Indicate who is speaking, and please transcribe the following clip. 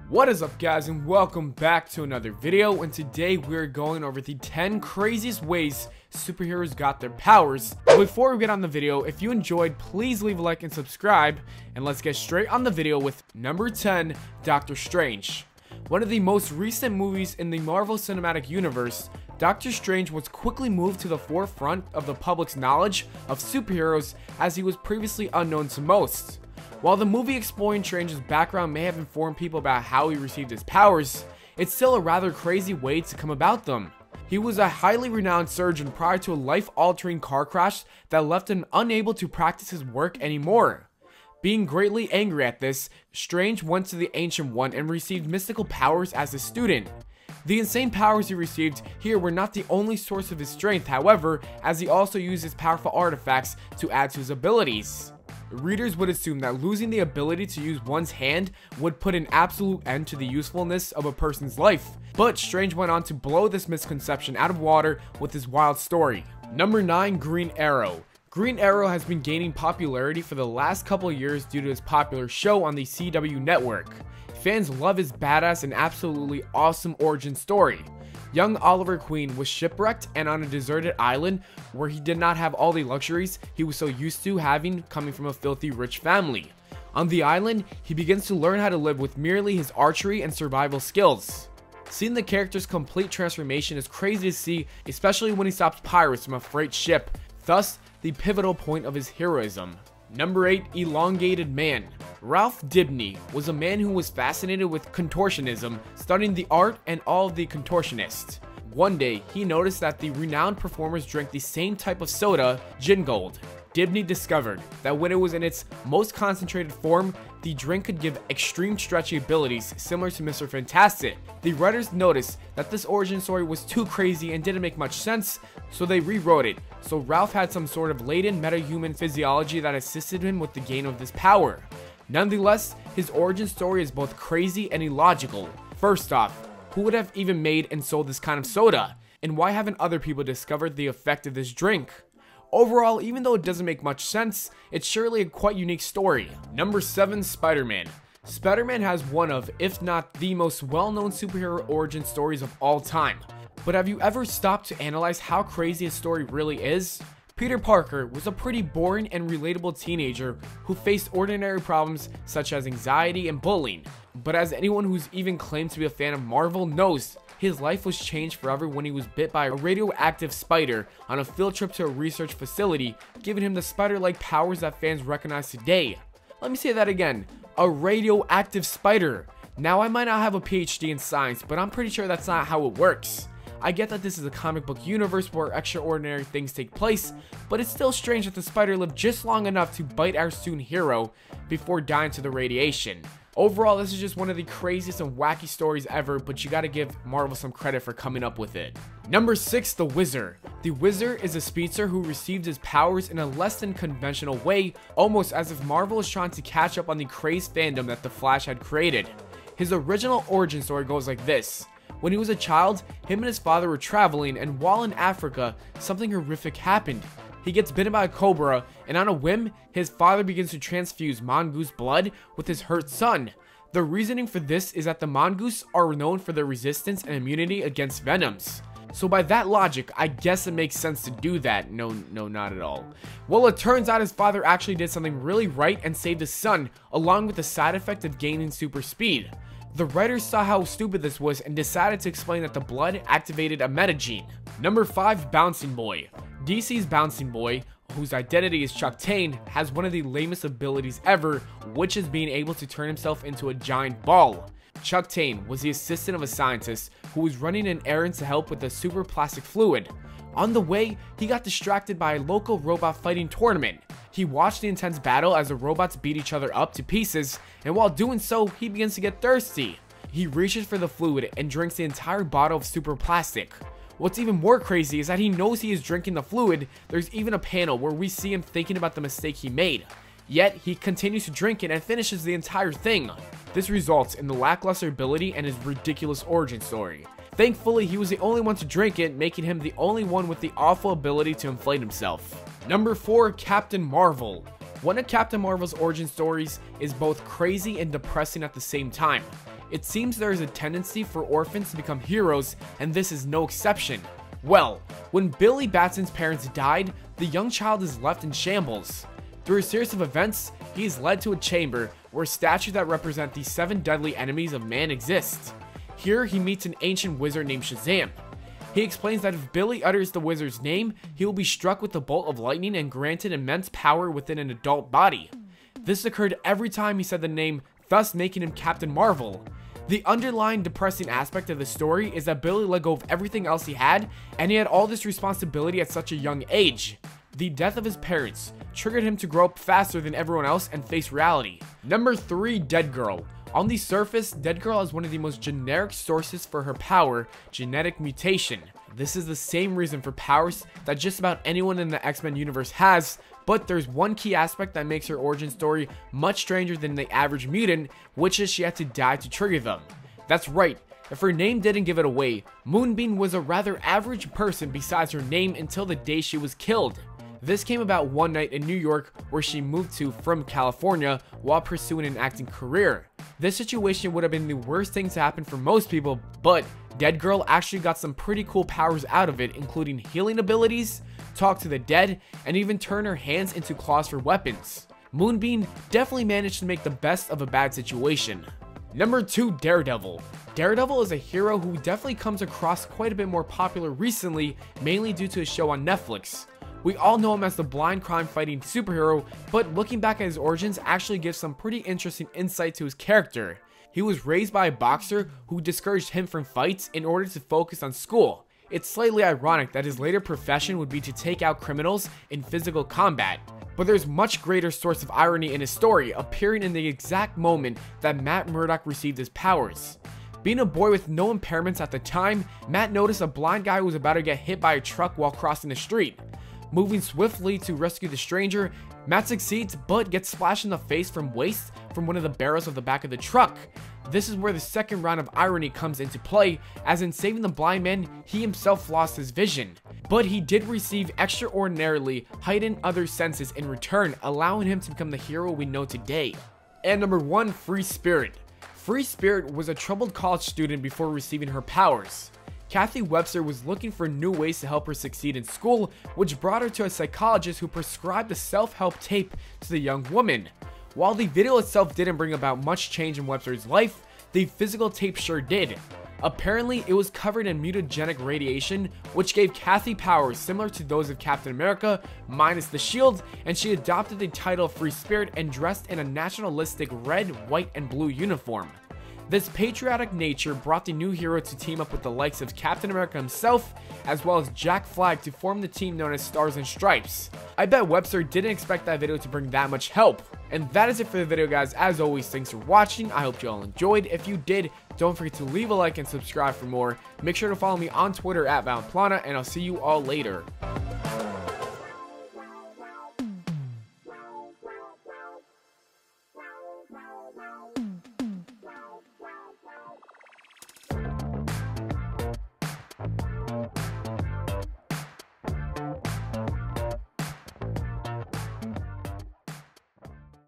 Speaker 1: What is up, guys, and welcome back to another video. And today we're going over the 10 craziest ways superheroes got their powers. Before we get on the video, if you enjoyed, please leave a like and subscribe, and let's get straight on the video with number 10, Doctor Strange. One of the most recent movies in the Marvel Cinematic Universe, Doctor Strange was quickly moved to the forefront of the public's knowledge of superheroes, as he was previously unknown to most. While the movie exploring Strange's background may have informed people about how he received his powers, it's still a rather crazy way to come about them. He was a highly renowned surgeon prior to a life-altering car crash that left him unable to practice his work anymore. Being greatly angry at this, Strange went to the Ancient One and received mystical powers as a student. The insane powers he received here were not the only source of his strength, however, as he also used his powerful artifacts to add to his abilities. Readers would assume that losing the ability to use one's hand would put an absolute end to the usefulness of a person's life, but Strange went on to blow this misconception out of water with his wild story. Number 9, Green Arrow. Green Arrow has been gaining popularity for the last couple of years due to his popular show on the CW network. Fans love his badass and absolutely awesome origin story. Young Oliver Queen was shipwrecked and on a deserted island where he did not have all the luxuries he was so used to having coming from a filthy rich family. On the island, he begins to learn how to live with merely his archery and survival skills. Seeing the character's complete transformation is crazy to see, especially when he stops pirates from a freight ship, thus the pivotal point of his heroism. Number 8, Elongated Man. Ralph Dibny was a man who was fascinated with contortionism, studying the art and all of the contortionists. One day, he noticed that the renowned performers drank the same type of soda, Gin Gold. Dibny discovered that when it was in its most concentrated form, the drink could give extreme stretchy abilities similar to Mr. Fantastic. The writers noticed that this origin story was too crazy and didn't make much sense, so they rewrote it, so Ralph had some sort of latent metahuman physiology that assisted him with the gain of this power. Nonetheless, his origin story is both crazy and illogical. First off, who would have even made and sold this kind of soda? And why haven't other people discovered the effect of this drink? Overall, even though it doesn't make much sense, it's surely a quite unique story. Number 7, SpiderMan. SpiderMan has one of, if not the most well-known superhero origin stories of all time. But have you ever stopped to analyze how crazy his story really is? Peter Parker was a pretty boring and relatable teenager who faced ordinary problems such as anxiety and bullying. But as anyone who's even claimed to be a fan of Marvel knows, his life was changed forever when he was bit by a radioactive spider on a field trip to a research facility, giving him the spider-like powers that fans recognize today. Let me say that again, a radioactive spider. Now, I might not have a PhD in science, but I'm pretty sure that's not how it works. I get that this is a comic book universe where extraordinary things take place, but it's still strange that the spider lived just long enough to bite our student hero before dying to the radiation. Overall, this is just one of the craziest and wacky stories ever, but you gotta give Marvel some credit for coming up with it. Number 6, the Wizard. The Wizard is a speedster who received his powers in a less than conventional way, almost as if Marvel is trying to catch up on the crazed fandom that the Flash had created. His original origin story goes like this. When he was a child, him and his father were traveling, and while in Africa, something horrific happened. He gets bitten by a cobra, and on a whim, his father begins to transfuse mongoose blood with his hurt son. The reasoning for this is that the mongoose are known for their resistance and immunity against venoms. So by that logic, I guess it makes sense to do that. No, not at all. Well, it turns out his father actually did something really right and saved his son, along with the side effect of gaining super speed. The writers saw how stupid this was and decided to explain that the blood activated a metagene. Number 5, Bouncing Boy. DC's Bouncing Boy, whose identity is Chuck Tane, has one of the lamest abilities ever, which is being able to turn himself into a giant ball. Chuck Tane was the assistant of a scientist who was running an errand to help with the super plastic fluid. On the way, he got distracted by a local robot fighting tournament. He watched the intense battle as the robots beat each other up to pieces, and while doing so, he begins to get thirsty. He reaches for the fluid and drinks the entire bottle of super plastic. What's even more crazy is that he knows he is drinking the fluid. There's even a panel where we see him thinking about the mistake he made. Yet, he continues to drink it and finishes the entire thing. This results in the lackluster ability and his ridiculous origin story. Thankfully, he was the only one to drink it, making him the only one with the awful ability to inflate himself. Number 4, Captain Marvel. One of Captain Marvel's origin stories is both crazy and depressing at the same time. It seems there is a tendency for orphans to become heroes, and this is no exception. Well, when Billy Batson's parents died, the young child is left in shambles. Through a series of events, he is led to a chamber where statues that represent the 7 deadly enemies of man exist. Here, he meets an ancient wizard named Shazam. He explains that if Billy utters the wizard's name, he will be struck with a bolt of lightning and granted immense power within an adult body. This occurred every time he said the name, thus making him Captain Marvel. The underlying depressing aspect of the story is that Billy let go of everything else he had, and he had all this responsibility at such a young age. The death of his parents triggered him to grow up faster than everyone else and face reality. Number 3, Dead Girl. On the surface, Dead Girl is one of the most generic sources for her power, genetic mutation. This is the same reason for powers that just about anyone in the X-Men universe has, but there's one key aspect that makes her origin story much stranger than the average mutant, which is she had to die to trigger them. That's right, if her name didn't give it away, Moonbeam was a rather average person besides her name until the day she was killed. This came about one night in New York where she moved to from California while pursuing an acting career. This situation would have been the worst thing to happen for most people, but Dead Girl actually got some pretty cool powers out of it, including healing abilities, talk to the dead, and even turn her hands into claws for weapons. Moonbeam definitely managed to make the best of a bad situation. Number 2, Daredevil. Daredevil is a hero who definitely comes across quite a bit more popular recently, mainly due to a show on Netflix. We all know him as the blind crime-fighting superhero, but looking back at his origins actually gives some pretty interesting insight to his character. He was raised by a boxer who discouraged him from fights in order to focus on school. It's slightly ironic that his later profession would be to take out criminals in physical combat. But there's much greater source of irony in his story, appearing in the exact moment that Matt Murdock received his powers. Being a boy with no impairments at the time, Matt noticed a blind guy who was about to get hit by a truck while crossing the street. Moving swiftly to rescue the stranger, Matt succeeds but gets splashed in the face from waste from one of the barrels of the back of the truck. This is where the second round of irony comes into play, as in saving the blind man, he himself lost his vision. But he did receive extraordinarily heightened other senses in return, allowing him to become the hero we know today. And number 1, Free Spirit. Free Spirit was a troubled college student before receiving her powers. Kathy Webster was looking for new ways to help her succeed in school, which brought her to a psychologist who prescribed a self-help tape to the young woman. While the video itself didn't bring about much change in Webster's life, the physical tape sure did. Apparently, it was covered in mutagenic radiation, which gave Kathy powers similar to those of Captain America, minus the shield, and she adopted the title of Free Spirit and dressed in a nationalistic red, white, and blue uniform. This patriotic nature brought the new hero to team up with the likes of Captain America himself, as well as Jack Flag to form the team known as Stars and Stripes. I bet Webster didn't expect that video to bring that much help. And that is it for the video, guys. As always, thanks for watching. I hope you all enjoyed. If you did, don't forget to leave a like and subscribe for more. Make sure to follow me on Twitter at Valenplana, and I'll see you all later.